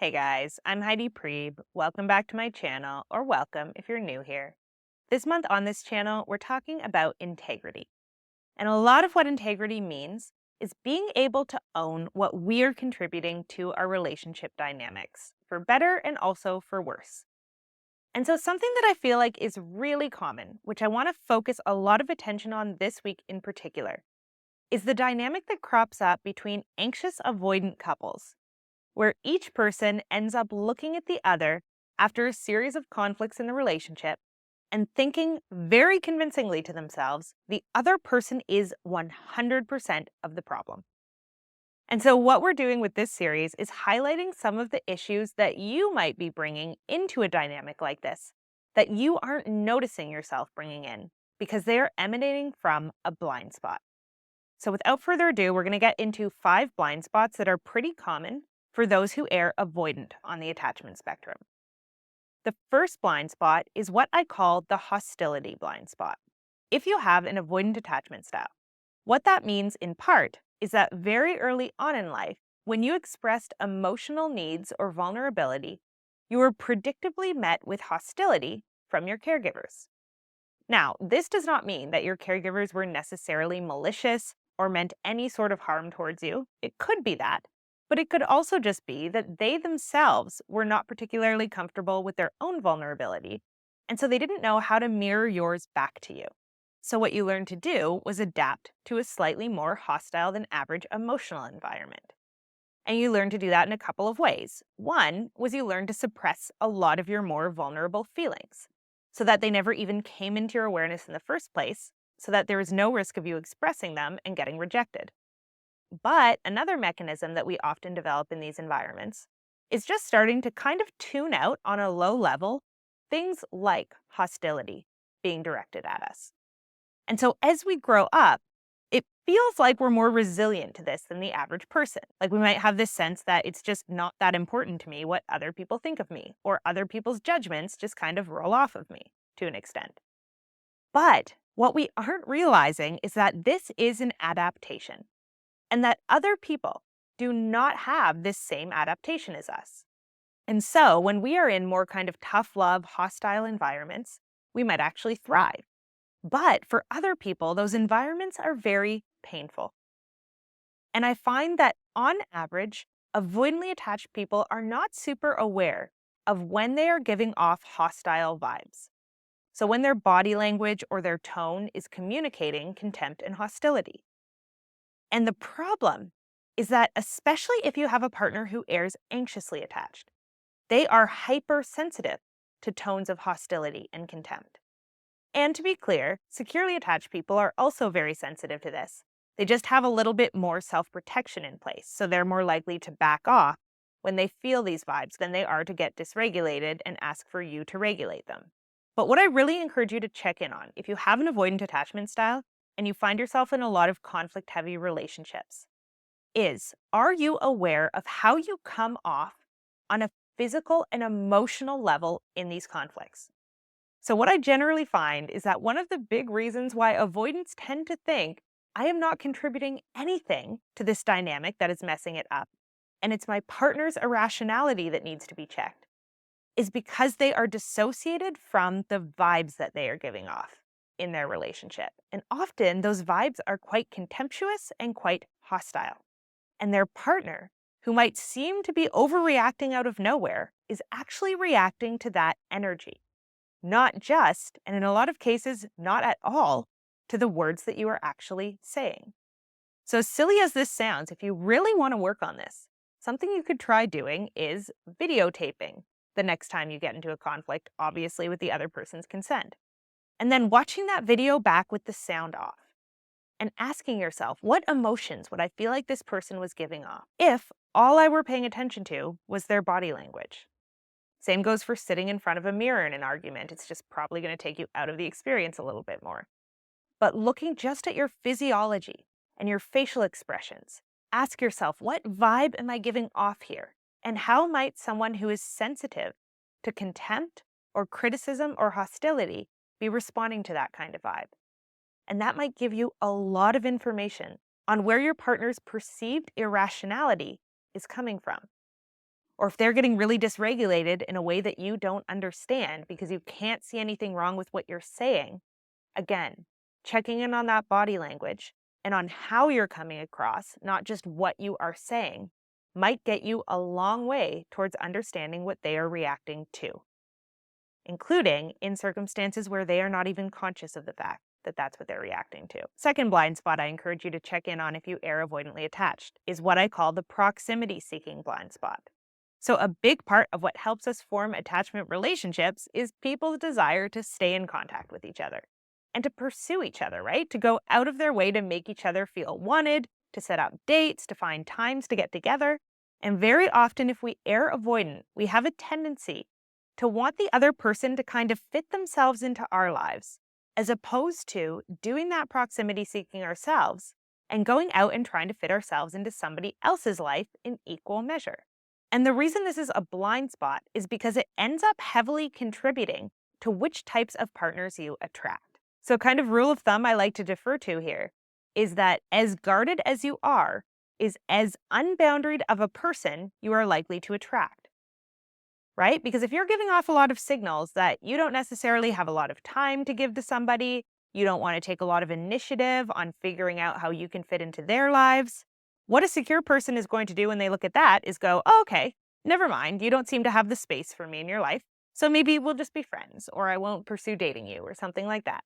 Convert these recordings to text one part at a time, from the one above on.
Hey guys, I'm Heidi Preeb. Welcome back to my channel, or welcome if you're new here. This month on this channel, we're talking about integrity. And a lot of what integrity means is being able to own what we're contributing to our relationship dynamics, for better and also for worse. And so something that I feel like is really common, which I want to focus a lot of attention on this week in particular, is the dynamic that crops up between anxious avoidant couples where each person ends up looking at the other after a series of conflicts in the relationship and thinking very convincingly to themselves the other person is 100% of the problem. And so, what we're doing with this series is highlighting some of the issues that you might be bringing into a dynamic like this that you aren't noticing yourself bringing in because they are emanating from a blind spot. So without further ado, we're going to get into 5 blind spots that are pretty common for those who err avoidant on the attachment spectrum. The first blind spot is what I call the hostility blind spot. If you have an avoidant attachment style, what that means in part is that very early on in life, when you expressed emotional needs or vulnerability, you were predictably met with hostility from your caregivers. Now, this does not mean that your caregivers were necessarily malicious or meant any sort of harm towards you. It could be that. But it could also just be that they themselves were not particularly comfortable with their own vulnerability, and so they didn't know how to mirror yours back to you. So, what you learned to do was adapt to a slightly more hostile than average emotional environment. And you learned to do that in a couple of ways. One was you learned to suppress a lot of your more vulnerable feelings so that they never even came into your awareness in the first place, so that there was no risk of you expressing them and getting rejected. But another mechanism that we often develop in these environments is just starting to kind of tune out on a low level things like hostility being directed at us. And so as we grow up, it feels like we're more resilient to this than the average person. Like we might have this sense that it's just not that important to me what other people think of me, or other people's judgments just kind of roll off of me to an extent. But what we aren't realizing is that this is an adaptation and that other people do not have this same adaptation as us. And so when we are in more kind of tough love, hostile environments, we might actually thrive. But for other people, those environments are very painful. And I find that on average, avoidantly attached people are not super aware of when they are giving off hostile vibes. So when their body language or their tone is communicating contempt and hostility. And the problem is that, especially if you have a partner who errs anxiously attached, they are hypersensitive to tones of hostility and contempt. And to be clear, securely attached people are also very sensitive to this. They just have a little bit more self protection in place, so they're more likely to back off when they feel these vibes than they are to get dysregulated and ask for you to regulate them. But what I really encourage you to check in on, if you have an avoidant attachment style and you find yourself in a lot of conflict heavy relationships, is are you aware of how you come off on a physical and emotional level in these conflicts? So, what I generally find is that one of the big reasons why avoidants tend to think, I am not contributing anything to this dynamic that is messing it up, and it's my partner's irrationality that needs to be checked, is because they are dissociated from the vibes that they are giving off in their relationship. And often those vibes are quite contemptuous and quite hostile. And their partner, who might seem to be overreacting out of nowhere, is actually reacting to that energy. Not just, and in a lot of cases, not at all, to the words that you are actually saying. So, as silly as this sounds, if you really want to work on this, something you could try doing is videotaping the next time you get into a conflict, obviously with the other person's consent. And then watching that video back with the sound off and asking yourself, what emotions would I feel like this person was giving off if all I were paying attention to was their body language? Same goes for sitting in front of a mirror in an argument. It's just probably going to take you out of the experience a little bit more. But looking just at your physiology and your facial expressions, ask yourself, what vibe am I giving off here? And how might someone who is sensitive to contempt or criticism or hostility be responding to that kind of vibe? And that might give you a lot of information on where your partner's perceived irrationality is coming from. or if they're getting really dysregulated in a way that you don't understand because you can't see anything wrong with what you're saying, again, checking in on that body language and on how you're coming across, not just what you are saying, might get you a long way towards understanding what they are reacting to, including in circumstances where they are not even conscious of the fact that that's what they're reacting to. Second blind spot I encourage you to check in on if you are avoidantly attached is what I call the proximity seeking blind spot. So a big part of what helps us form attachment relationships is people's desire to stay in contact with each other and to pursue each other, right? To go out of their way to make each other feel wanted, to set up dates, to find times to get together. And very often, if we are avoidant, we have a tendency to want the other person to kind of fit themselves into our lives, as opposed to doing that proximity seeking ourselves and going out and trying to fit ourselves into somebody else's life in equal measure. And the reason this is a blind spot is because it ends up heavily contributing to which types of partners you attract. So kind of rule of thumb I like to defer to here is that as guarded as you are is as unboundaried of a person you are likely to attract, right? Because if you're giving off a lot of signals that you don't necessarily have a lot of time to give to somebody, you don't want to take a lot of initiative on figuring out how you can fit into their lives, what a secure person is going to do when they look at that is go, oh, okay, never mind, you don't seem to have the space for me in your life, so maybe we'll just be friends, or I won't pursue dating you, or something like that.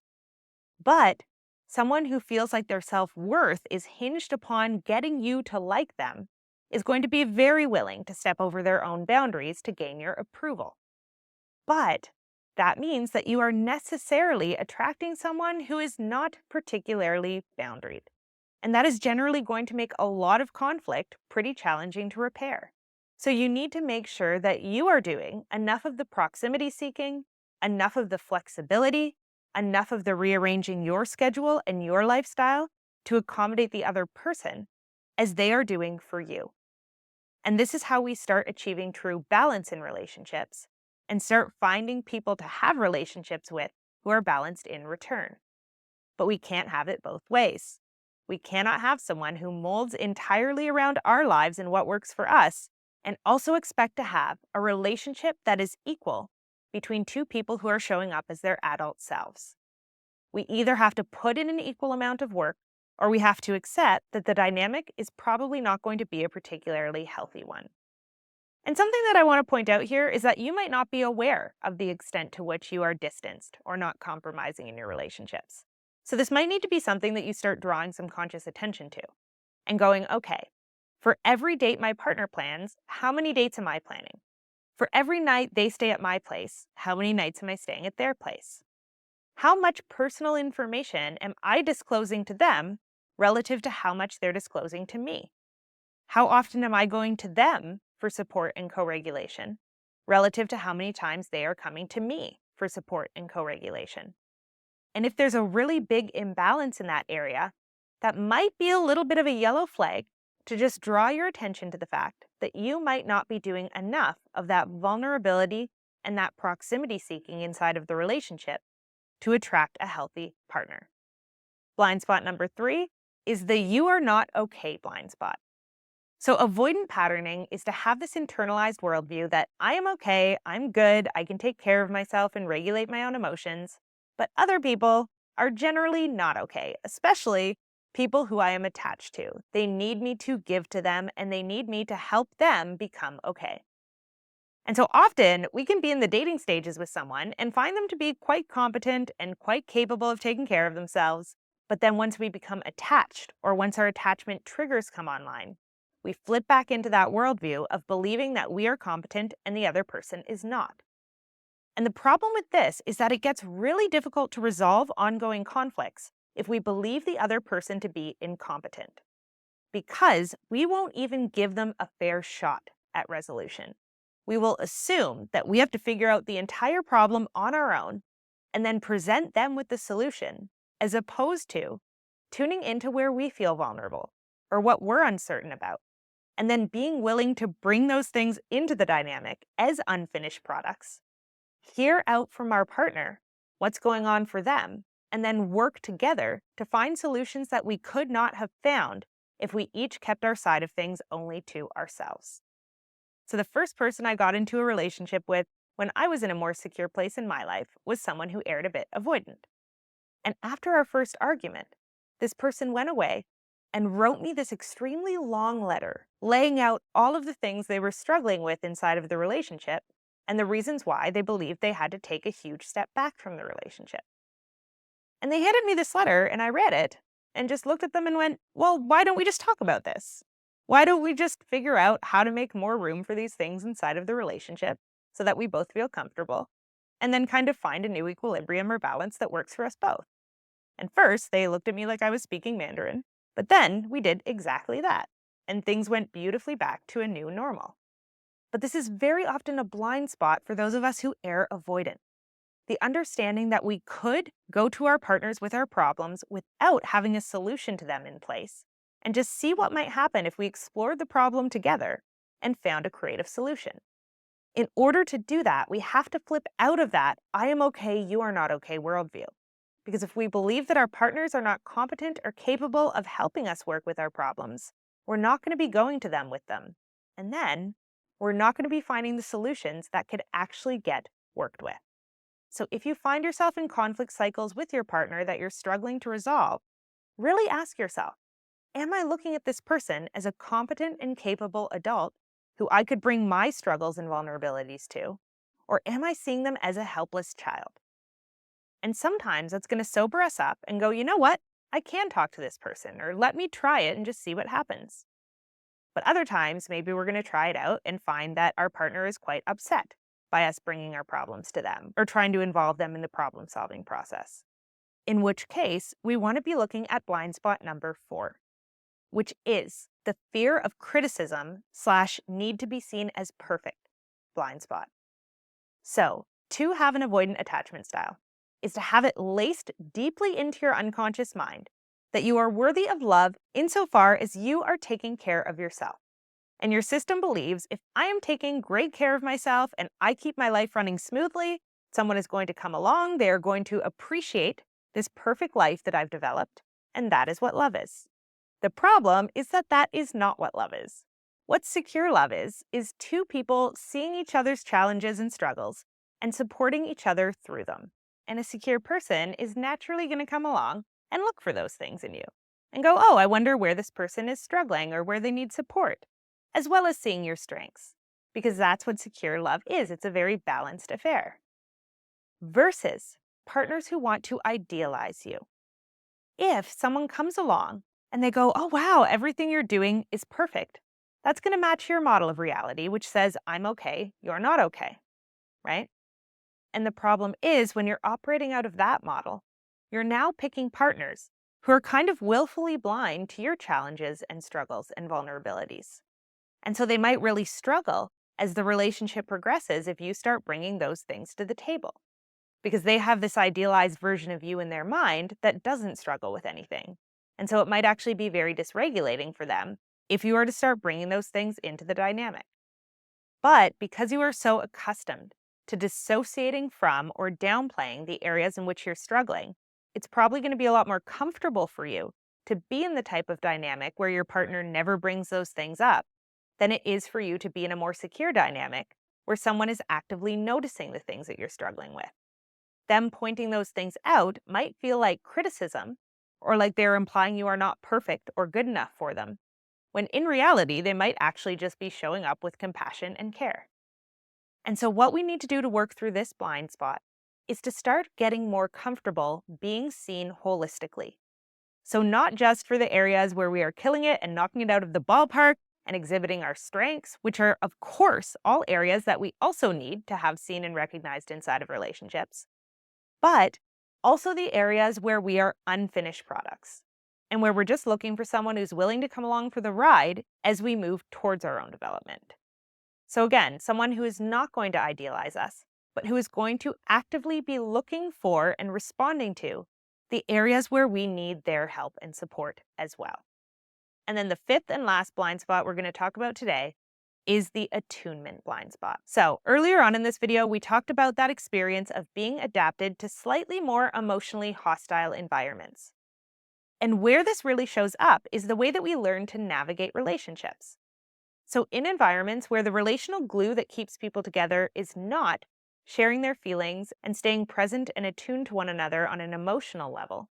But someone who feels like their self-worth is hinged upon getting you to like them is going to be very willing to step over their own boundaries to gain your approval. But that means that you are necessarily attracting someone who is not particularly boundaried. And that is generally going to make a lot of conflict pretty challenging to repair. So you need to make sure that you are doing enough of the proximity seeking, enough of the flexibility, enough of the rearranging your schedule and your lifestyle to accommodate the other person as they are doing for you. And this is how we start achieving true balance in relationships and start finding people to have relationships with who are balanced in return. But we can't have it both ways. We cannot have someone who molds entirely around our lives and what works for us and also expect to have a relationship that is equal between two people who are showing up as their adult selves. We either have to put in an equal amount of work or we have to accept that the dynamic is probably not going to be a particularly healthy one. And something that I want to point out here is that you might not be aware of the extent to which you are distanced or not compromising in your relationships. So this might need to be something that you start drawing some conscious attention to and going, okay, for every date my partner plans, how many dates am I planning? For every night they stay at my place, how many nights am I staying at their place? How much personal information am I disclosing to them relative to how much they're disclosing to me? How often am I going to them for support and co-regulation relative to how many times they are coming to me for support and co-regulation? And if there's a really big imbalance in that area, that might be a little bit of a yellow flag to just draw your attention to the fact that you might not be doing enough of that vulnerability and that proximity seeking inside of the relationship to attract a healthy partner. Blind spot number 3 is the you are not okay blind spot. So avoidant patterning is to have this internalized worldview that I am okay, I'm good, I can take care of myself and regulate my own emotions, but other people are generally not okay, especially people who I am attached to. They need me to give to them and they need me to help them become okay. And so often we can be in the dating stages with someone and find them to be quite competent and quite capable of taking care of themselves. But then once we become attached or once our attachment triggers come online, we flip back into that worldview of believing that we are competent and the other person is not. And the problem with this is that it gets really difficult to resolve ongoing conflicts if we believe the other person to be incompetent, because we won't even give them a fair shot at resolution. We will assume that we have to figure out the entire problem on our own and then present them with the solution, as opposed to tuning into where we feel vulnerable or what we're uncertain about, and then being willing to bring those things into the dynamic as unfinished products, hear out from our partner what's going on for them, and then work together to find solutions that we could not have found if we each kept our side of things only to ourselves. So the first person I got into a relationship with when I was in a more secure place in my life was someone who erred a bit avoidant. And after our first argument, this person went away and wrote me this extremely long letter laying out all of the things they were struggling with inside of the relationship and the reasons why they believed they had to take a huge step back from the relationship. And they handed me this letter, and I read it and just looked at them and went, well, why don't we just talk about this? Why don't we just figure out how to make more room for these things inside of the relationship so that we both feel comfortable, and then kind of find a new equilibrium or balance that works for us both? And first, they looked at me like I was speaking Mandarin, but then we did exactly that, and things went beautifully back to a new normal. But this is very often a blind spot for those of us who err avoidant. The understanding that we could go to our partners with our problems without having a solution to them in place, and just see what might happen if we explored the problem together and found a creative solution. In order to do that, we have to flip out of that I am okay, you are not okay worldview. Because if we believe that our partners are not competent or capable of helping us work with our problems, we're not going to be going to them with them. And then we're not going to be finding the solutions that could actually get worked with. So if you find yourself in conflict cycles with your partner that you're struggling to resolve, really ask yourself, am I looking at this person as a competent and capable adult who I could bring my struggles and vulnerabilities to? Or am I seeing them as a helpless child? And sometimes that's going to sober us up and go, you know what? I can talk to this person, or let me try it and just see what happens. But other times, maybe we're going to try it out and find that our partner is quite upset by us bringing our problems to them or trying to involve them in the problem-solving process. In which case, we want to be looking at blind spot number 4, which is the fear of criticism / need to be seen as perfect blind spot. So, to have an avoidant attachment style is to have it laced deeply into your unconscious mind that you are worthy of love insofar as you are taking care of yourself. And your system believes if I am taking great care of myself and I keep my life running smoothly, someone is going to come along, they are going to appreciate this perfect life that I've developed, and that is what love is. The problem is that that is not what love is. What secure love is two people seeing each other's challenges and struggles and supporting each other through them. And a secure person is naturally going to come along and look for those things in you and go, oh, I wonder where this person is struggling or where they need support, as well as seeing your strengths, because that's what secure love is. It's a very balanced affair. Versus partners who want to idealize you. If someone comes along and they go, oh, wow, everything you're doing is perfect, that's going to match your model of reality, which says, I'm okay, you're not okay, right? And the problem is when you're operating out of that model, you're now picking partners who are kind of willfully blind to your challenges and struggles and vulnerabilities. And so they might really struggle as the relationship progresses if you start bringing those things to the table, because they have this idealized version of you in their mind that doesn't struggle with anything. And so it might actually be very dysregulating for them if you are to start bringing those things into the dynamic. But because you are so accustomed to dissociating from or downplaying the areas in which you're struggling, it's probably going to be a lot more comfortable for you to be in the type of dynamic where your partner never brings those things up than it is for you to be in a more secure dynamic where someone is actively noticing the things that you're struggling with. Them pointing those things out might feel like criticism or like they're implying you are not perfect or good enough for them, when in reality, they might actually just be showing up with compassion and care. And so what we need to do to work through this blind spot is to start getting more comfortable being seen holistically. So not just for the areas where we are killing it and knocking it out of the ballpark and exhibiting our strengths, which are, of course, all areas that we also need to have seen and recognized inside of relationships, but also the areas where we are unfinished products and where we're just looking for someone who's willing to come along for the ride as we move towards our own development. So again, someone who is not going to idealize us, but who is going to actively be looking for and responding to the areas where we need their help and support as well. And then the fifth and last blind spot we're going to talk about today is the attunement blind spot. So earlier on in this video, we talked about that experience of being adapted to slightly more emotionally hostile environments. And where this really shows up is the way that we learn to navigate relationships. So, in environments where the relational glue that keeps people together is not sharing their feelings and staying present and attuned to one another on an emotional level,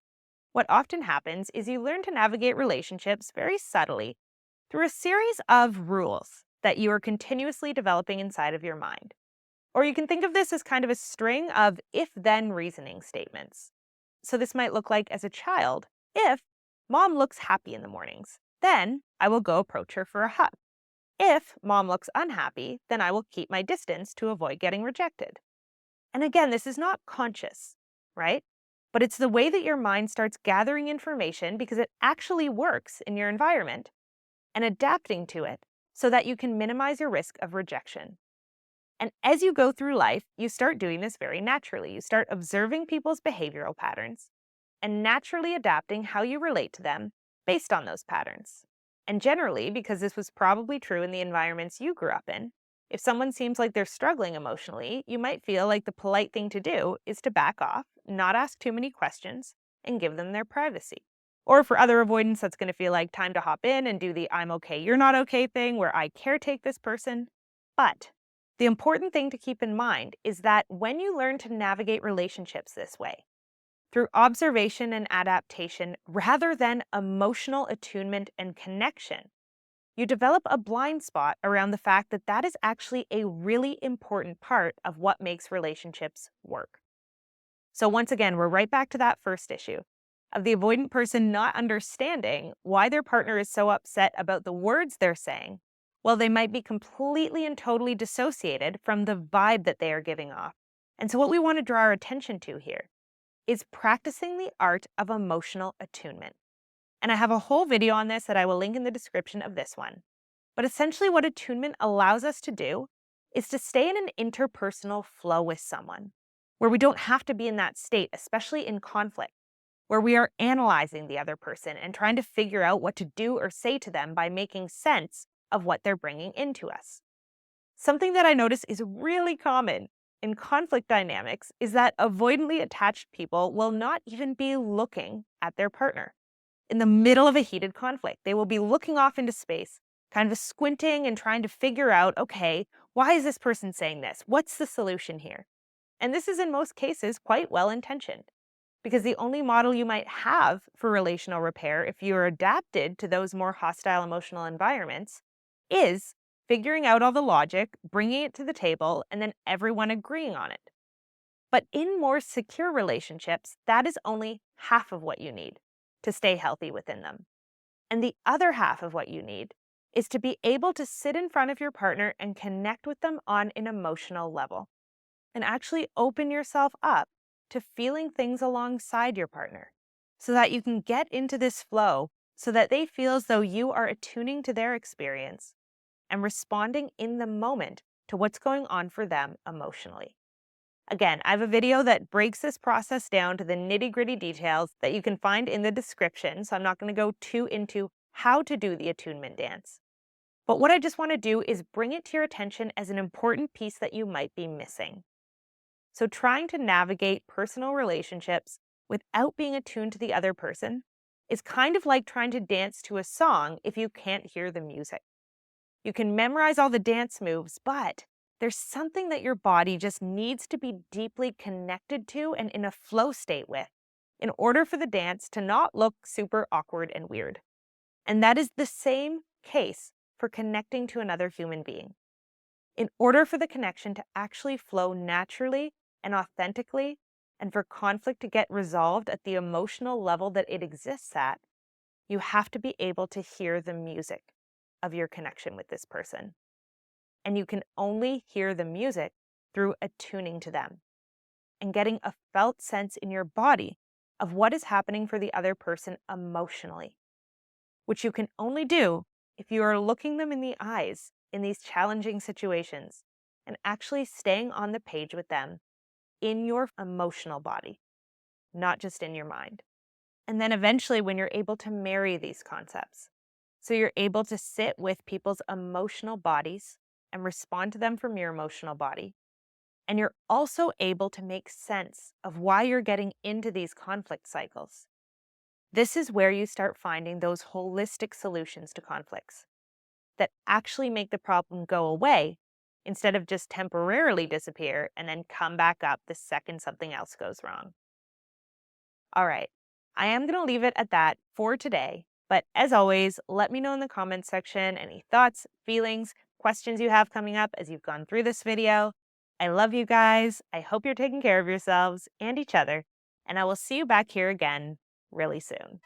what often happens is you learn to navigate relationships very subtly through a series of rules that you are continuously developing inside of your mind. Or you can think of this as kind of a string of if then reasoning statements. So, this might look like as a child, if mom looks happy in the mornings, then I will go approach her for a hug. If mom looks unhappy, then I will keep my distance to avoid getting rejected. And again, this is not conscious, right? But it's the way that your mind starts gathering information because it actually works in your environment and adapting to it so that you can minimize your risk of rejection. And as you go through life, you start doing this very naturally. You start observing people's behavioral patterns and naturally adapting how you relate to them based on those patterns. And generally, because this was probably true in the environments you grew up in, if someone seems like they're struggling emotionally, you might feel like the polite thing to do is to back off, not ask too many questions, and give them their privacy. Or for other avoidance, that's going to feel like time to hop in and do the I'm okay, you're not okay thing where I caretake this person. But the important thing to keep in mind is that when you learn to navigate relationships this way, through observation and adaptation rather than emotional attunement and connection, you develop a blind spot around the fact that that is actually a really important part of what makes relationships work. So, once again, we're right back to that first issue of the avoidant person not understanding why their partner is so upset about the words they're saying. Well, they might be completely and totally dissociated from the vibe that they are giving off. And so, what we want to draw our attention to here is practicing the art of emotional attunement. And I have a whole video on this that I will link in the description of this one. But essentially, what attunement allows us to do is to stay in an interpersonal flow with someone where we don't have to be in that state, especially in conflict, where we are analyzing the other person and trying to figure out what to do or say to them by making sense of what they're bringing into us. Something that I notice is really common in conflict dynamics is that avoidantly attached people will not even be looking at their partner. In the middle of a heated conflict, they will be looking off into space, kind of squinting and trying to figure out, okay, why is this person saying this? What's the solution here? And this is in most cases quite well intentioned because the only model you might have for relational repair if you're adapted to those more hostile emotional environments is figuring out all the logic, bringing it to the table, and then everyone agreeing on it. But in more secure relationships, that is only half of what you need to stay healthy within them. And the other half of what you need is to be able to sit in front of your partner and connect with them on an emotional level and actually open yourself up to feeling things alongside your partner so that you can get into this flow so that they feel as though you are attuning to their experience and responding in the moment to what's going on for them emotionally. Again, I have a video that breaks this process down to the nitty-gritty details that you can find in the description, so I'm not going to go too into how to do the attunement dance. But what I just want to do is bring it to your attention as an important piece that you might be missing. So trying to navigate personal relationships without being attuned to the other person is kind of like trying to dance to a song if you can't hear the music. You can memorize all the dance moves, but there's something that your body just needs to be deeply connected to and in a flow state with in order for the dance to not look super awkward and weird. And that is the same case for connecting to another human being. In order for the connection to actually flow naturally and authentically, and for conflict to get resolved at the emotional level that it exists at, you have to be able to hear the music of your connection with this person. And you can only hear the music through attuning to them and getting a felt sense in your body of what is happening for the other person emotionally, which you can only do if you are looking them in the eyes in these challenging situations and actually staying on the page with them in your emotional body, not just in your mind. And then eventually, when you're able to marry these concepts, so you're able to sit with people's emotional bodies and respond to them from your emotional body. And you're also able to make sense of why you're getting into these conflict cycles. This is where you start finding those holistic solutions to conflicts. that actually make the problem go away instead of just temporarily disappear and then come back up the second something else goes wrong. All right, I am going to leave it at that for today. But as always, let me know in the comments section any thoughts, feelings, questions you have coming up as you've gone through this video. I love you guys. I hope you're taking care of yourselves and each other. And I will see you back here again really soon.